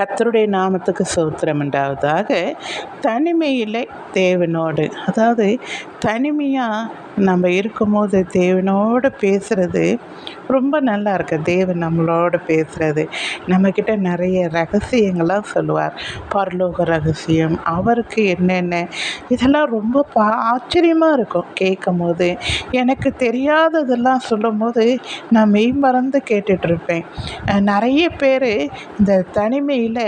கர்த்தருடைய நாமத்துக்கு ஸ்தோத்திரம் உண்டாவதாக. தனிமையில் தேவனோடு, அதாவது தனிமையாக நம்ம இருக்கும்போது தேவனோடு பேசுகிறது ரொம்ப நல்லா இருக்கு. தேவன் நம்மளோட பேசுகிறது, நம்மக்கிட்ட நிறைய ரகசியங்கள்லாம் சொல்லுவார். பரலோக ரகசியம், அவருக்கு என்னென்ன, இதெல்லாம் ரொம்ப ஆச்சரியமாக இருக்கும் கேட்கும் போது. எனக்கு தெரியாததெல்லாம் சொல்லும்போது நான் மெய் மறந்து கேட்டுட்ருப்பேன். நிறைய பேர் இந்த தனிமையில்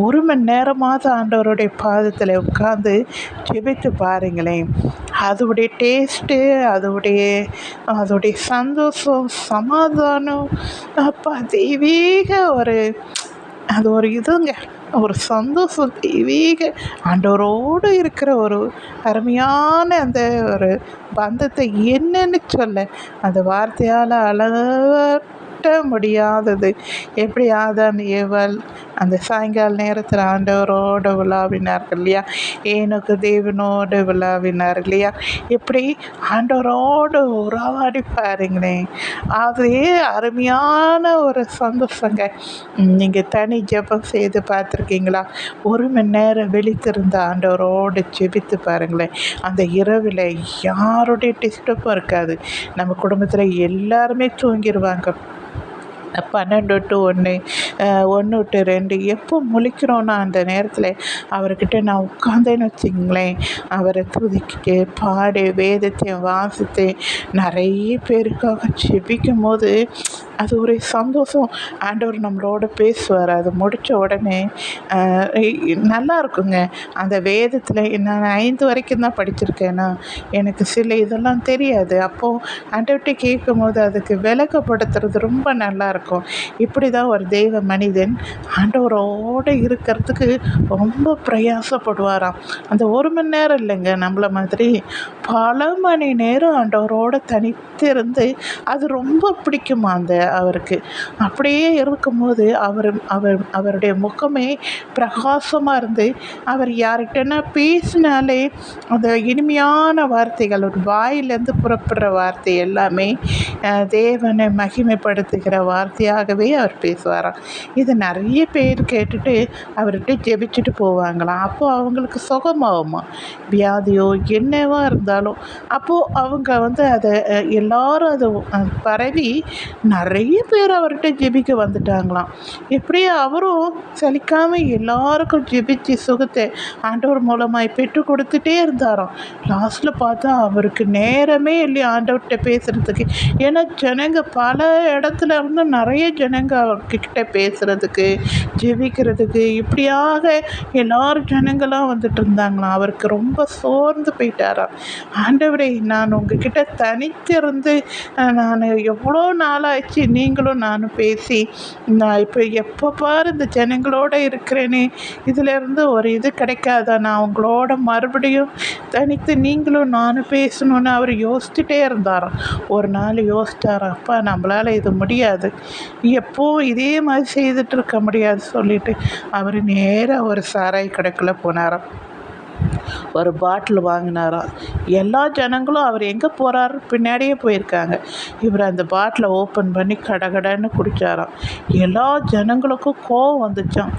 1 மணி நேரமாவது ஆண்டவருடைய பாதத்தில் உட்காந்து ஜெபித்து பாருங்களேன். அதோடைய டேஸ்ட்டு, அதோடைய சந்தோஷம், சமாதானம், அப்பா தெய்வீக அது ஒரு இதுங்க, ஒரு சந்தோஷம், தெய்வீக ஆண்டவரோடு இருக்கிற ஒரு அருமையான அந்த ஒரு பந்தத்தை என்னன்னு சொல்ல அந்த வார்த்தையால் முடியாதது. எப்படி ஆதாம் ஏவாள் அந்த சாயங்கால நேரத்தில் ஆண்டவரோடு விழாவினார்கள் இல்லையா, ஏனோக்கு தேவனோடு விழாவினார் இல்லையா, எப்படி ஆண்டவரோடு உறவாடி பாருங்களேன். அதே அருமையான ஒரு சந்தோஷங்க. நீங்கள் தனி ஜெபம் செய்து பார்த்துருக்கீங்களா? 1 மணி நேரம் விழித்திருந்த ஆண்டவரோடு ஜெபித்து பாருங்களேன். அந்த இரவில் யாருடைய டிஸ்டர்பும் இருக்காது. நம்ம குடும்பத்தில் எல்லாருமே தூங்கிடுவாங்க. 12 to 1, 1 to 2 எப்போ முழிக்கிறோன்னா அந்த நேரத்தில் அவர்கிட்ட நான் உட்காந்தேன்னு வச்சுங்களேன், அவரை துதிக்கிட்டு பாடி வேதத்தை வாசித்து நிறைய பேருக்காக ஜெபிக்கும் போது அது ஒரு சந்தோஷம். ஆண்டவர் நம்மளோட பேசுவார். அது முடித்த உடனே நல்லா இருக்குங்க. அந்த வேதத்தில் நான் 5 வரைக்கும் தான் படிச்சிருக்கேன்னா எனக்கு சில இதெல்லாம் தெரியாது. அப்போது ஆண்டவர்கிட்ட கேட்கும் போது அதுக்கு விளக்கப்படுத்துறது ரொம்ப நல்லாயிருக்கும். இப்படி தான் ஒரு தெய்வ மனிதன் ஆண்டவரோடு இருக்கிறதுக்கு ரொம்ப பிரயாசப்படுவாராம். அந்த 1 மணி நேரம் இல்லைங்க, நம்மள மாதிரி பல மணி நேரம் ஆண்டவரோடு தனித்திருந்து அது ரொம்ப பிடிக்குமா அவருக்கு. அப்படியே இருக்கும்போது அவருடைய முகமே பிரகாசமாக இருந்து அவர் யார்கிட்டனா பேசினாலே அந்த இனிமையான வார்த்தைகள், ஒரு வாயிலேருந்து புறப்படுற வார்த்தை எல்லாமே தேவனை மகிமைப்படுத்துகிற வார்த்தையாகவே அவர் பேசுவாராம். இது நிறைய பேர் கேட்டுட்டு அவர்கிட்ட ஜெபிச்சுட்டு போவாங்களாம். அப்போது அவங்களுக்கு சுகமாகுமா, வியாதியோ என்னவா இருந்தாலும். அப்போது அவங்க அதை எல்லாரும் அதை பரவி நிறைய பேர் அவர்கிட்ட ஜெபிக்க வந்துட்டாங்களாம். இப்படியே அவரும் சலிக்காமல் எல்லாருக்கும் ஜெபிச்சு சுகத்தை ஆண்டவர் மூலமாய் பெற்று கொடுத்துட்டே இருந்தாராம். லாஸ்ட்டில் பார்த்தா அவருக்கு நேரமே இல்லையா ஆண்டவர்கிட்ட பேசுகிறதுக்கு. ஏன்னா ஜனங்க பல இடத்துல இருந்து நிறைய ஜனங்க அவர்கிட்ட பேசுகிறதுக்கு ஜெபிக்கிறதுக்கு இப்படியாக எல்லாரும் ஜனங்களாம் வந்துட்டு இருந்தாங்களாம். அவருக்கு ரொம்ப சோர்ந்து போயிட்டாராம். ஆண்டவரே, நான் உங்ககிட்ட தனித்திருந்து நான் எவ்வளோ நாளாச்சு நீங்களும் நானும் பேசி, நான் இப்போ எப்போ பாரு இந்த ஜனங்களோடு இருக்கிறேனே, இதிலேருந்து ஒரு இது கிடைக்காதா, நான் உங்களோட மறுபடியும் தனித்து நீங்களும் நானும் பேசணுன்னு அவர் யோசிச்சுட்டே இருந்தாராம். ஒரு நாள் யோசிச்சாராம், அப்பா நம்மளால் இது முடியாது, எப்போவும் இதே மாதிரி செய்துட்டு இருக்க முடியாது சொல்லிட்டு அவர் நேராக ஒரு சாராய் கடைக்குள்ளே போனாராம். ஒரு பாட்டில் வாங்கினாராம். எல்லா ஜனங்களும் அவர் எங்கே போகிறாரு பின்னாடியே போயிருக்காங்க. இவர் அந்த பாட்டிலை ஓப்பன் பண்ணி கடகடன்னு குடித்தாராம். எல்லா ஜனங்களுக்கும் கோவம் வந்துச்சான்.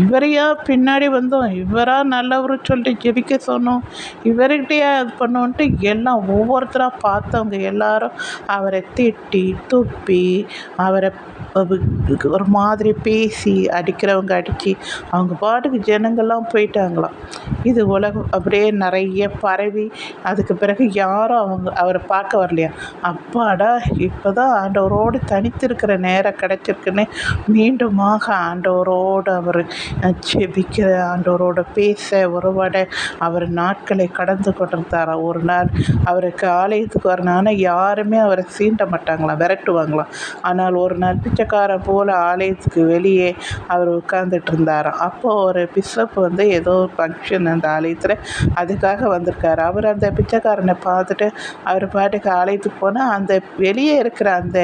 இவரையா பின்னாடி வந்தோம், இவரா நல்லவர் சொல்லிட்டு ஜெபிக்க சொன்னோம், இவர்கிட்டயே அது பண்ணோன்ட்டு எல்லாம் ஒவ்வொருத்தராக பார்த்தவங்க எல்லாரும் அவரை திட்டி துப்பி அவரை ஒரு மாதிரி பேசி அடிக்கிறவங்க அடித்து அவங்க பாட்டுக்கு ஜனங்கள்லாம் போயிட்டாங்களாம். இது உலகம் அப்படியே நிறைய பரவி அதுக்கு பிறகு யாரும் அவரை பார்க்க வரலையா. அப்பாடா, இப்போ தான் ஆண்டவரோடு தனித்திருக்கிற நேரம் கிடச்சிருக்குன்னு மீண்டுமாக ஆண்டவரோடு அவர் ஜெபிக்கிற, ஆண்டவரோட பேச உறவாட அவர் நாட்களை கடந்து கொண்டிருந்தாராம். ஒரு நாள் அவருக்கு ஆலயத்துக்கு வரணும்னா யாருமே அவரை சீண்ட மாட்டாங்களாம், விரட்டுவாங்களாம். ஆனால் ஒரு நாள் பிச்சைக்காரன் போல் ஆலயத்துக்கு வெளியே அவர் உட்கார்ந்துட்டு இருந்தாராம். அப்போது ஒரு பிஷப் ஏதோ ஃபங்க்ஷன் அந்த ஆலயத்தில், அதுக்காக வந்திருக்காரு. அவர் அந்த பிச்சைக்காரனை பார்த்துட்டு அவர் பாட்டுக்கு ஆலயத்துக்கு போனால் அந்த வெளியே இருக்கிற அந்த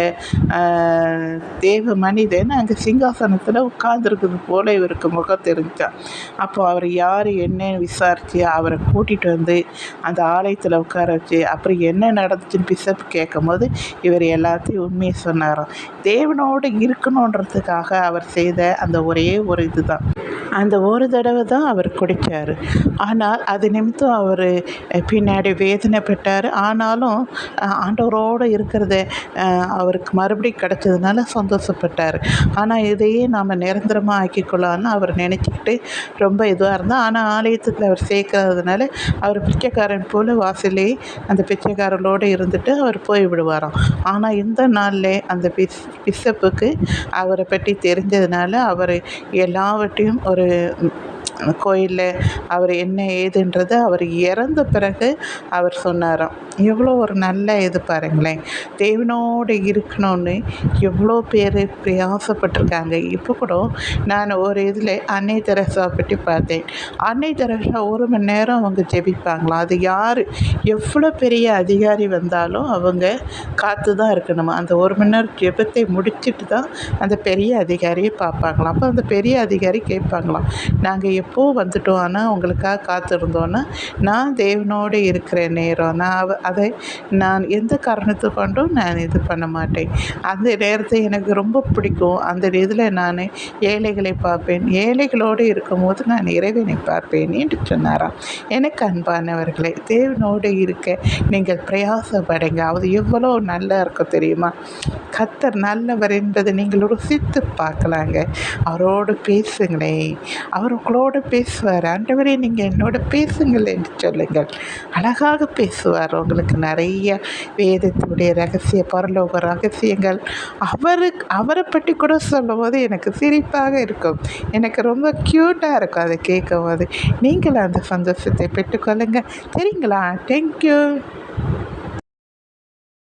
தேவ மனிதன் அங்கே சிங்காசனத்தில் உட்கார்ந்துருக்குது போல் இவருக்கு முகம் தெரிஞ்சான். அப்போ அவர் யார் என்னன்னு விசாரித்து அவரை கூட்டிகிட்டு வந்து அந்த ஆலயத்தில் உட்கார வச்சு அப்புறம் என்ன நடந்துச்சுன்னு பிஷப் கேட்கும் போது இவர் எல்லாத்தையும் உண்மையை சொன்னாராம். தேவனோடு இருக்கணுன்றதுக்காக அவர் செய்த அந்த ஒரே ஒரு இதுதான். அந்த ஒரு தடவை தான் அவர் குடித்தார். ஆனால் அது நிமித்தம் அவர் பின்னாடி வேதனைப்பட்டார். ஆனாலும் ஆண்டவரோடு இருக்கிறத அவருக்கு மறுபடியும் கிடச்சதுனால சந்தோஷப்பட்டார். ஆனால் இதையே நாம் நிரந்தரமாக ஆக்கிக்கொள்ளலான்னு அவர் நினச்சிக்கிட்டு ரொம்ப இதுவாக இருந்தால், ஆனால் ஆலயத்துக்கு அவர் சேர்க்கறதுனால அவர் பிச்சைக்காரன் போல் வாசலே அந்த பிச்சைக்காரர்களோடு இருந்துட்டு அவர் போய் விடுவாராம். ஆனால் இந்த நாளில் அந்த பிஷப்புக்கு அவரை பற்றி தெரிஞ்சதுனால அவர் எல்லாவற்றையும் ஒரு கோயிலில் அவர் என்ன ஏதுன்றதை அவர் இறந்த பிறகு அவர் சொன்னாராம். எவ்வளோ ஒரு நல்ல இது பாருங்களேன், தேவனோடு இருக்கணும்னு எவ்வளோ பேர் பிரயாசப்பட்டிருக்காங்க. இப்போ கூட நான் ஒரு இதில் அன்னை தெரசா பற்றி பார்த்தேன். அன்னை தெரசா 1 மணி நேரம் அவங்க ஜெபிப்பாங்களாம். அது யார் எவ்வளோ பெரிய அதிகாரி வந்தாலும் அவங்க காத்து தான் இருக்கணுமா. அந்த 1 மணி நேரம் ஜெபத்தை முடிச்சுட்டு தான் அந்த பெரிய அதிகாரியை பார்ப்பாங்களாம். அப்போ அந்த பெரிய அதிகாரி கேட்பாங்களாம், நாங்கள் எப்போ வந்துட்டோம், ஆனால் உங்களுக்காக காத்திருந்தோன்னா நான் தேவனோடு இருக்கிற நேரம் நான் எந்த காரணத்தை கொண்டும் நான் இது பண்ண மாட்டேன். அந்த நேரத்தை எனக்கு ரொம்ப பிடிக்கும். அந்த இதில் நான் ஏழைகளை பார்ப்பேன், ஏழைகளோடு இருக்கும்போது நான் இறைவனை பார்ப்பேன் என்று சொன்னாராம். எனக்கு அன்பானவர்களே, தேவனோடு இருக்க நீங்கள் பிரயாசப்படுங்க. அது எவ்வளோ நல்லா இருக்கும் தெரியுமா. கர்த்தர் நல்லவர் என்பதை நீங்கள் ருசித்து பார்க்கலாங்க. அவரோடு பேசுங்களேன், அவர் உங்களோடு பேசுவார். ஆண்டவரே நீங்கள் என்னோட பேசுங்கள் என்று சொல்லுங்கள். அழகாக பேசுவார். உங்களுக்கு நிறைய வேதத்தினுடைய ரகசிய பரலோக ரகசியங்கள் அவரை பற்றி கூட சொல்லும் போது எனக்கு சிரிப்பாக இருக்கும். எனக்கு ரொம்ப க்யூட்டாக இருக்கும் அதை கேட்கும் போது. நீங்கள் அந்த சந்தோஷத்தை பெற்றுக்கொள்ளுங்க. சரிங்களா? தேங்க்யூ.